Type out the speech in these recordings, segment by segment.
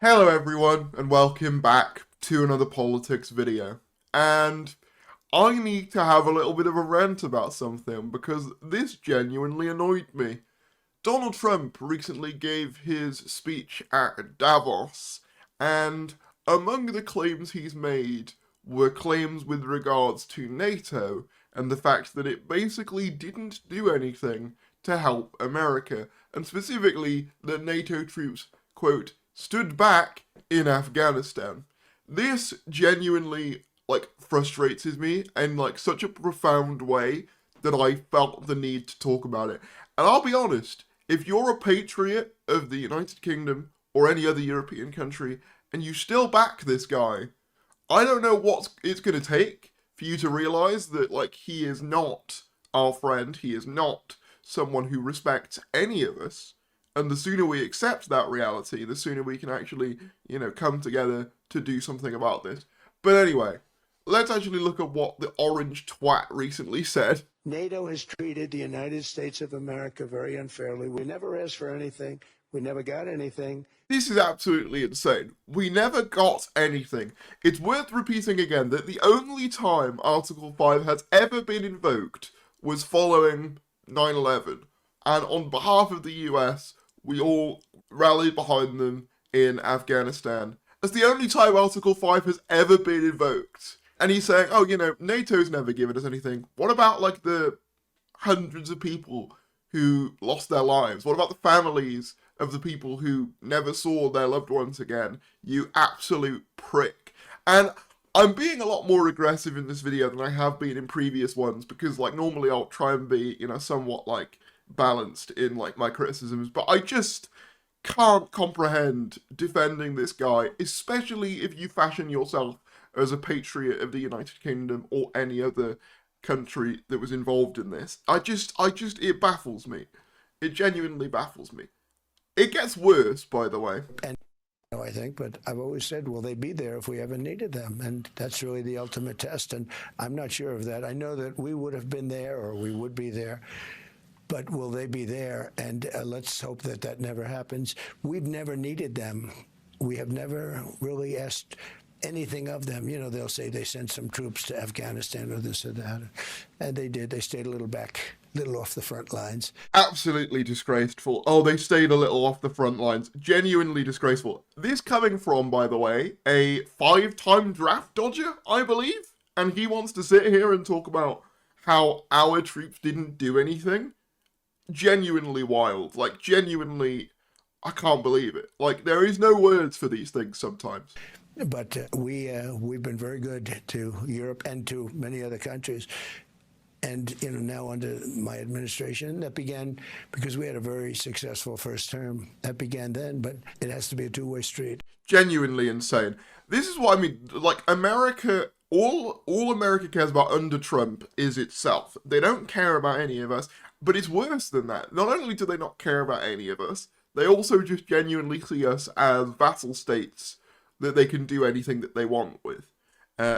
Hello everyone, and welcome back to another politics video. And I need to have a little bit of a rant about something because this genuinely annoyed me. Donald Trump recently gave his speech at Davos, and among the claims he's made were claims with regards to NATO and the fact that it basically didn't do anything to help America, and specifically that NATO troops, quote, stood back in Afghanistan. This genuinely, frustrates me in, such a profound way that I felt the need to talk about it. And I'll be honest, if you're a patriot of the United Kingdom or any other European country and you still back this guy, I don't know what it's going to take for you to realize that, he is not our friend, he is not someone who respects any of us. And the sooner we accept that reality, the sooner we can actually, come together to do something about this. But anyway, let's actually look at what the orange twat recently said. NATO has treated the United States of America very unfairly. We never asked for anything. We never got anything. This is absolutely insane. We never got anything. It's worth repeating again that the only time Article 5 has ever been invoked was following 9/11. And on behalf of the US, we all rallied behind them in Afghanistan. That's the only time Article 5 has ever been invoked. And he's saying, oh, NATO's never given us anything. What about, the hundreds of people who lost their lives? What about the families of the people who never saw their loved ones again? You absolute prick. And I'm being a lot more aggressive in this video than I have been in previous ones because, normally I'll try and be, somewhat, balanced in, my criticisms. But I just can't comprehend defending this guy, especially if you fashion yourself as a patriot of the United Kingdom or any other country that was involved in this. It baffles me. It genuinely baffles me. It gets worse, by the way. And I think, but I've always said, will they be there if we ever needed them? And that's really the ultimate test. And I'm not sure of that. I know that we would have been there or we would be there. But will they be there? And let's hope that that never happens. We've never needed them. We have never really asked anything of them. They'll say they sent some troops to Afghanistan or this or that. And they did. They stayed a little back, a little off the front lines. Absolutely disgraceful. Oh, they stayed a little off the front lines. Genuinely disgraceful. This coming from, by the way, a 5-time draft dodger, I believe. And he wants to sit here and talk about how our troops didn't do anything. Genuinely wild. Genuinely, I can't believe it. There is no words for these things sometimes. But we've been very good to Europe and to many other countries. And, now under my administration, that began because we had a very successful first term. That began then, but it has to be a two-way street. Genuinely insane. This is what I mean. America, all America cares about under Trump is itself. They don't care about any of us. But it's worse than that. Not only do they not care about any of us, they also just genuinely see us as vassal states that they can do anything that they want with.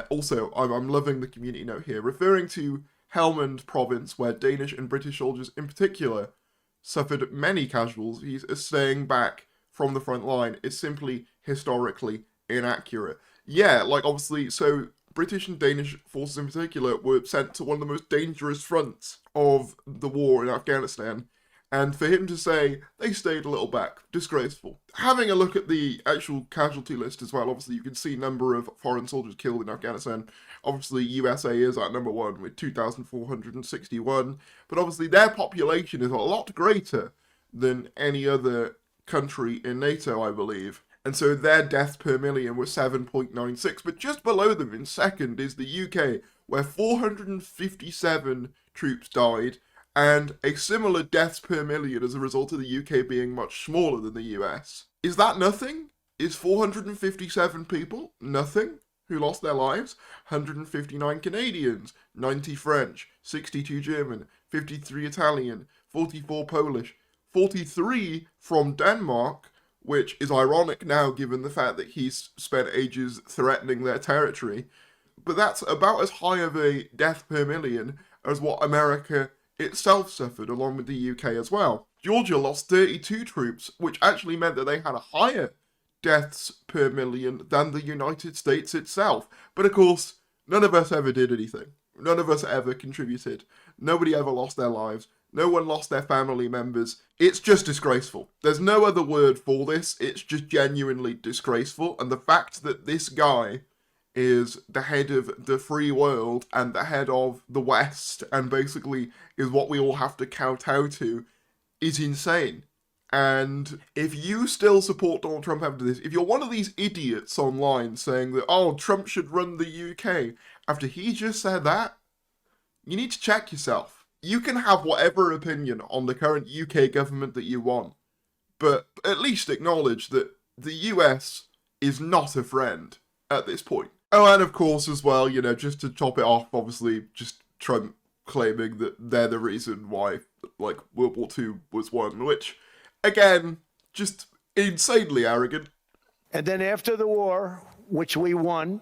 Also, I'm loving the community note here, referring to Helmand province, where Danish and British soldiers in particular suffered many casualties, as staying back from the front line is simply historically inaccurate. Yeah, obviously, so British and Danish forces in particular were sent to one of the most dangerous fronts of the war in Afghanistan. And for him to say they stayed a little back, disgraceful. Having a look at the actual casualty list as well, obviously you can see number of foreign soldiers killed in Afghanistan. Obviously USA is at number 1 with 2,461, but obviously their population is a lot greater than any other country in NATO, I believe. And so their deaths per million were 7.96, but just below them in second is the UK, where 457 troops died, and a similar deaths per million as a result of the UK being much smaller than the US. Is that nothing? Is 457 people nothing who lost their lives? 159 Canadians, 90 French, 62 German, 53 Italian, 44 Polish, 43 from Denmark, which is ironic now given the fact that he's spent ages threatening their territory. But that's about as high of a death per million as what America itself suffered, along with the UK as well. Georgia lost 32 troops, which actually meant that they had a higher deaths per million than the United States itself. But of course, none of us ever did anything. None of us ever contributed. Nobody ever lost their lives. No one lost their family members. It's just disgraceful. There's no other word for this. It's just genuinely disgraceful. And the fact that this guy is the head of the free world and the head of the West and basically is what we all have to kowtow to is insane. And if you still support Donald Trump after this, if you're one of these idiots online saying that, oh, Trump should run the UK, after he just said that, you need to check yourself. You can have whatever opinion on the current UK government that you want, but at least acknowledge that the US is not a friend at this point. Oh, and of course as well, you know, just to top it off, obviously, just Trump claiming that they're the reason why, like, World War II was won, which, again, just insanely arrogant. And then after the war, which we won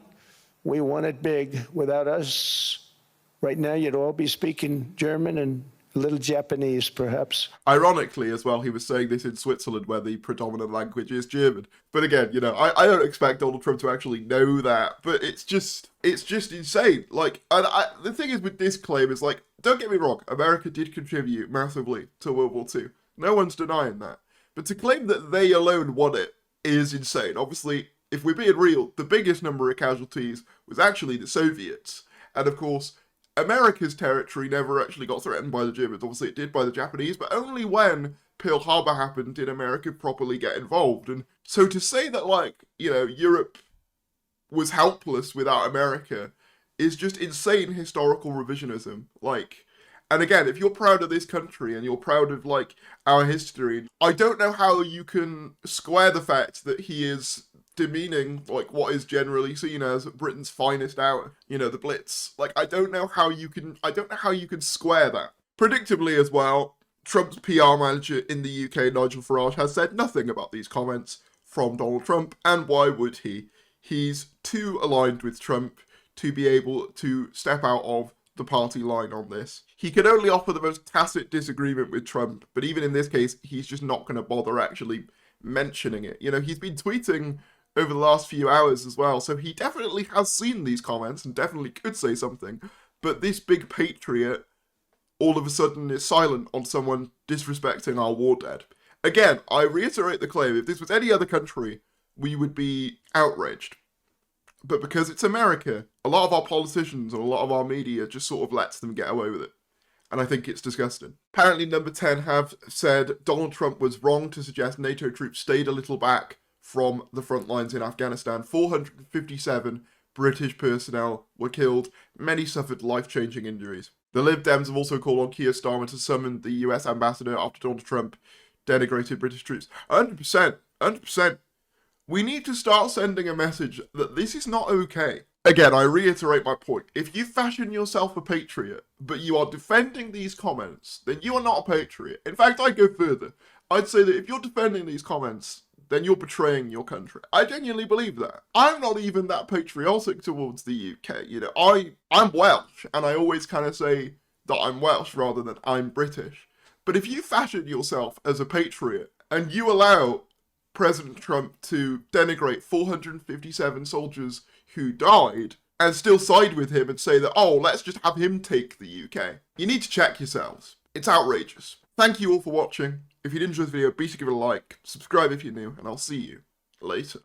it big. Without us, right now you'd all be speaking German and a little Japanese, perhaps. Ironically, as well, he was saying this in Switzerland, where the predominant language is German. But again, you know, I don't expect Donald Trump to actually know that, but it's just insane. Like, and the thing is with this claim is, like, don't get me wrong, America did contribute massively to World War II. No one's denying that. But to claim that they alone won it is insane. Obviously, if we're being real, the biggest number of casualties was actually the Soviets. And of course, America's territory never actually got threatened by the Germans. Obviously, it did by the Japanese, but only when Pearl Harbor happened did America properly get involved. And so to say that, like, you know, Europe was helpless without America is just insane historical revisionism. Like, and again, if you're proud of this country and you're proud of, like, our history, I don't know how you can square the fact that he is demeaning, like, what is generally seen as Britain's finest hour, you know, the Blitz. Like, I don't know how you can square that. Predictably as well, Trump's PR manager in the UK, Nigel Farage, has said nothing about these comments from Donald Trump, and why would he? He's too aligned with Trump to be able to step out of the party line on this. He can only offer the most tacit disagreement with Trump, but even in this case, he's just not going to bother actually mentioning it. You know, he's been tweeting over the last few hours as well, so he definitely has seen these comments and definitely could say something, but this big patriot all of a sudden is silent on someone disrespecting our war dead. Again, I reiterate the claim, if this was any other country, we would be outraged. But because it's America, a lot of our politicians and a lot of our media just sort of lets them get away with it. And I think it's disgusting. Apparently Number 10 have said Donald Trump was wrong to suggest NATO troops stayed a little back from the front lines in Afghanistan. 457 British personnel were killed. Many suffered life-changing injuries. The Lib Dems have also called on Keir Starmer to summon the US ambassador after Donald Trump denigrated British troops. 100%. 100%. We need to start sending a message that this is not okay. Again, I reiterate my point. If you fashion yourself a patriot, but you are defending these comments, then you are not a patriot. In fact, I'd go further. I'd say that if you're defending these comments, then you're betraying your country. I genuinely believe that. I'm not even that patriotic towards the UK. You know, I'm Welsh, and I always kind of say that I'm Welsh rather than I'm British. But if you fashion yourself as a patriot, and you allow President Trump to denigrate 457 soldiers who died, and still side with him and say that, oh, let's just have him take the UK, you need to check yourselves. It's outrageous. Thank you all for watching. If you did enjoy this video, be sure to give it a like, subscribe if you're new, and I'll see you later.